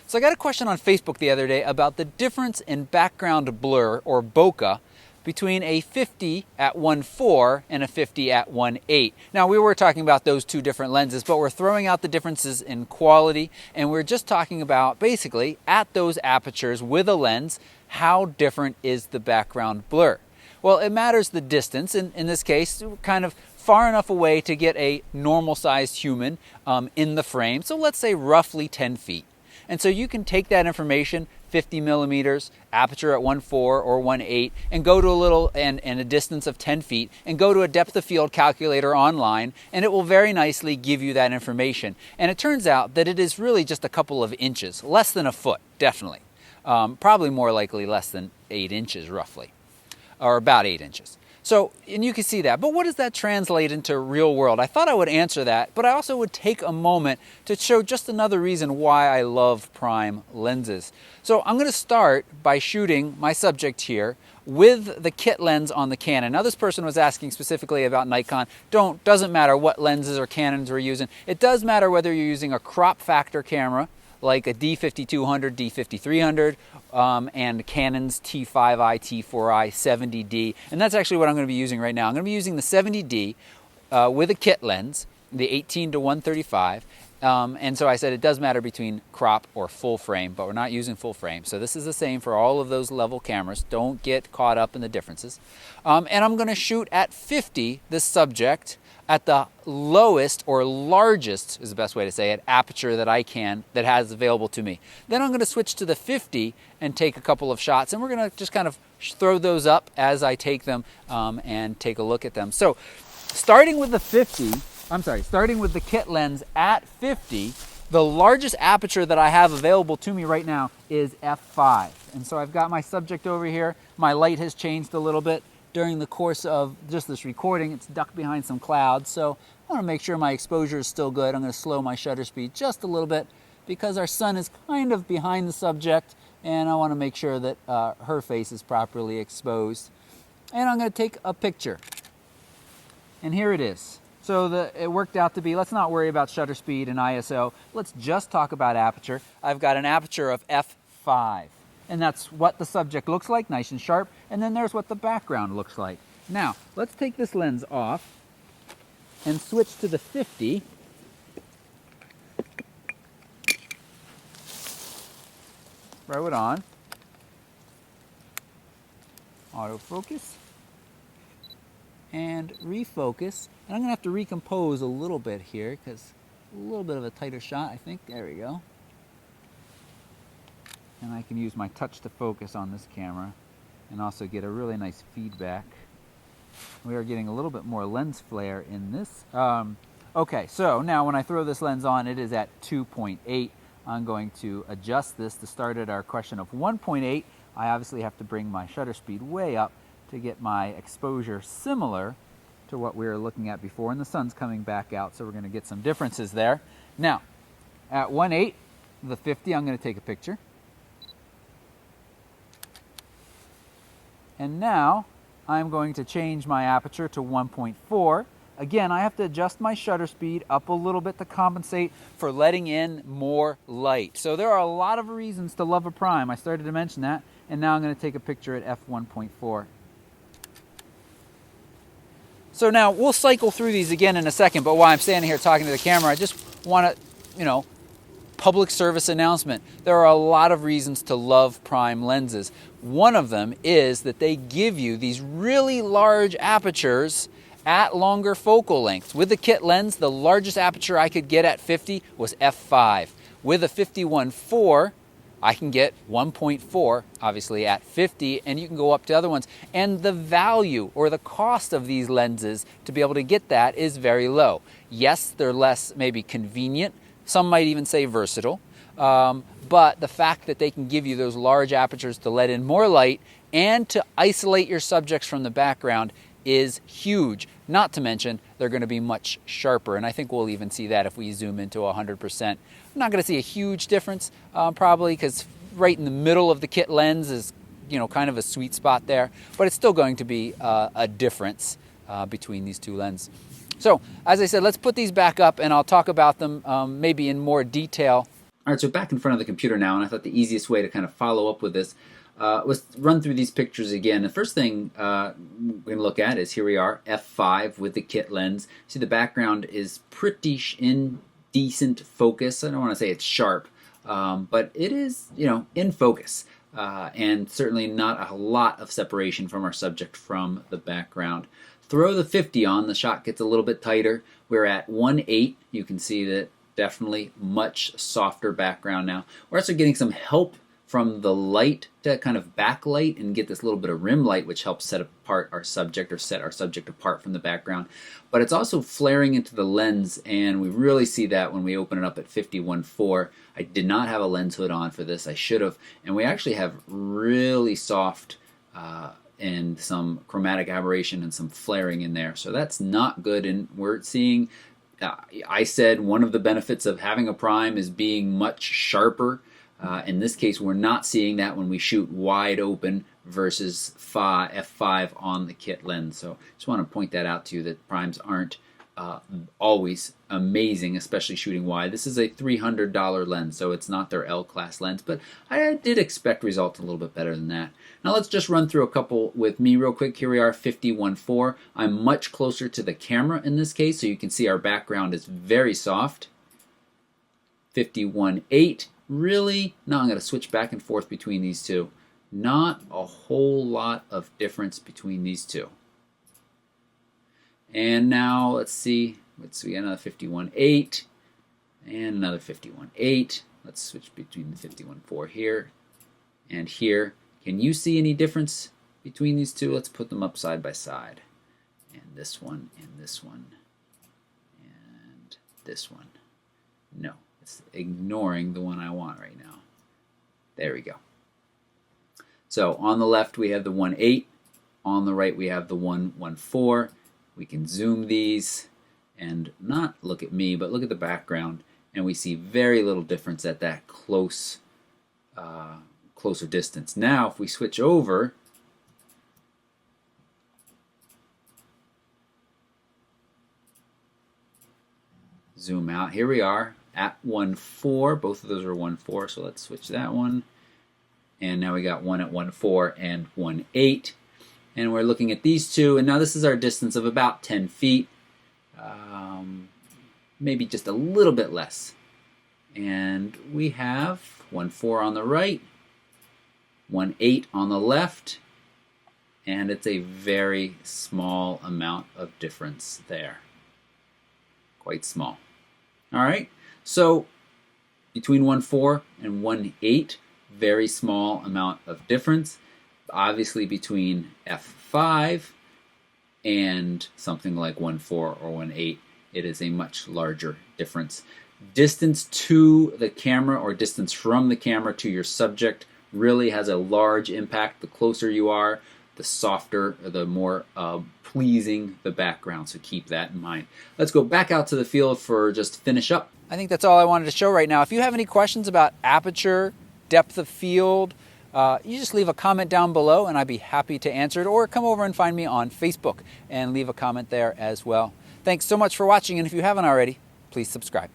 So I got a question on Facebook the other day about the difference in background blur, or bokeh, between a 50 at 1.4 and a 50 at 1.8. Now, we were talking about those two different lenses, but we're throwing out the differences in quality, and we're just talking about, basically, at those apertures with a lens, how different is the background blur? Well, it matters the distance. In this case, kind of far enough away to get a normal-sized human in the frame, so let's say roughly 10 feet. And so you can take that information, 50 millimeters, aperture at 1.4 or 1.8, and go to a distance of 10 feet, and go to a depth of field calculator online, and it will very nicely give you that information. And it turns out that it is really just a couple of inches, less than a foot, definitely. Probably more likely less than 8 inches, roughly, or about 8 inches. So, and you can see that, but what does that translate into real world? I thought I would answer that, but I also would take a moment to show just another reason why I love prime lenses. So I'm going to start by shooting my subject here with the kit lens on the Canon. Now, this person was asking specifically about Nikon. Doesn't matter what lenses or Canons we're using. It does matter whether you're using a crop factor camera, like a D5200, D5300, and Canon's T5i, T4i, 70D. And that's actually what I'm going to be using right now. I'm going to be using the 70D with a kit lens, the 18 to 135. And so I said it does matter between crop or full frame, but we're not using full frame. So this is the same for all of those level cameras. Don't get caught up in the differences. And I'm going to shoot at 50, the subject, at the lowest, or largest is the best way to say it, aperture that that has available to me. Then I'm going to switch to the 50 and take a couple of shots, and we're going to just kind of throw those up as I take them and take a look at them. So starting with the kit lens at 50, the largest aperture that I have available to me right now is f5. And so I've got my subject over here. My light has changed a little bit during the course of just this recording. It's ducked behind some clouds, so I want to make sure my exposure is still good. I'm going to slow my shutter speed just a little bit because our sun is kind of behind the subject, and I want to make sure that her face is properly exposed. And I'm going to take a picture. And here it is. So it worked out to be, let's not worry about shutter speed and ISO. Let's just talk about aperture. I've got an aperture of f5. And that's what the subject looks like, nice and sharp. And then there's what the background looks like. Now, let's take this lens off and switch to the 50. Throw it on. Autofocus. And refocus. And I'm going to have to recompose a little bit here because a little bit of a tighter shot, I think. There we go. And I can use my touch to focus on this camera and also get a really nice feedback. We are getting a little bit more lens flare in this. Okay, so now when I throw this lens on, it is at 2.8. I'm going to adjust this to start at our question of 1.8. I obviously have to bring my shutter speed way up to get my exposure similar to what we were looking at before. And the sun's coming back out, so we're going to get some differences there. Now, at 1.8, the 50, I'm going to take a picture. And now I'm going to change my aperture to 1.4. Again, I have to adjust my shutter speed up a little bit to compensate for letting in more light. So there are a lot of reasons to love a prime. I started to mention that, and now I'm going to take a picture at f1.4. So now we'll cycle through these again in a second, but while I'm standing here talking to the camera, I just want to, public service announcement. There are a lot of reasons to love prime lenses. One of them is that they give you these really large apertures at longer focal lengths. With the kit lens, the largest aperture I could get at 50 was f5. With a 51.4, I can get 1.4, obviously, at 50, and you can go up to other ones. And the value or the cost of these lenses to be able to get that is very low. Yes, they're less maybe convenient. Some might even say versatile. But the fact that they can give you those large apertures to let in more light and to isolate your subjects from the background is huge. Not to mention, they're going to be much sharper. And I think we'll even see that if we zoom into 100%. I'm not going to see a huge difference, probably, because right in the middle of the kit lens is, kind of a sweet spot there. But it's still going to be a difference between these two lenses. So, as I said, let's put these back up and I'll talk about them maybe in more detail All right, so back in front of the computer now, and I thought the easiest way to kind of follow up with this was run through these pictures again. The first thing we're going to look at is here we are, f5 with the kit lens. See, the background is pretty in decent focus. I don't want to say it's sharp, but it is, in focus. And certainly not a lot of separation from our subject from the background. Throw the 50 on, the shot gets a little bit tighter. We're at 1.8. You can see that definitely much softer background now. We're also getting some help from the light to kind of backlight and get this little bit of rim light, which helps set apart our subject or set our subject apart from the background. But it's also flaring into the lens, and we really see that when we open it up at 51.4. I did not have a lens hood on for this. I should have. And we actually have really soft and some chromatic aberration and some flaring in there. So that's not good, and we're seeing I said one of the benefits of having a prime is being much sharper. In this case, we're not seeing that when we shoot wide open versus f5 on the kit lens. So just want to point that out to you, that primes aren't always amazing, especially shooting wide. This is a $300 lens, so it's not their L-class lens, but I did expect results a little bit better than that. Now let's just run through a couple with me real quick. Here we are, 51.4. I'm much closer to the camera in this case, so you can see our background is very soft. 51.8. Really? Now I'm going to switch back and forth between these two. Not a whole lot of difference between these two. And now let's see. We got another 51.8 and another 51.8. Let's switch between the 51.4 here and here. Can you see any difference between these two? Let's put them up side by side. And this one and this one and this one. No, it's ignoring the one I want right now. There we go. So on the left we have the 1.8. On the right we have the 1.14. We can zoom these and not look at me, but look at the background, and we see very little difference at that closer distance. Now, if we switch over, zoom out, here we are at 1.4. Both of those are 1.4, so let's switch that one. And now we got one at 1.4 and 1.8. And we're looking at these two, and now this is our distance of about 10 feet, maybe just a little bit less. And we have 1.4 on the right, 1.8 on the left, and it's a very small amount of difference there. Quite small. All right, so between 1.4 and 1.8, very small amount of difference. Obviously between f5 and something like 1.4 or 1.8, it is a much larger difference. Distance to the camera or distance from the camera to your subject really has a large impact. The closer you are, the softer, the more pleasing the background, so keep that in mind. Let's go back out to the field for just to finish up. I think that's all I wanted to show right now. If you have any questions about aperture, depth of field, you just leave a comment down below and I'd be happy to answer it, or come over and find me on Facebook and leave a comment there as well. Thanks so much for watching, and if you haven't already, please subscribe.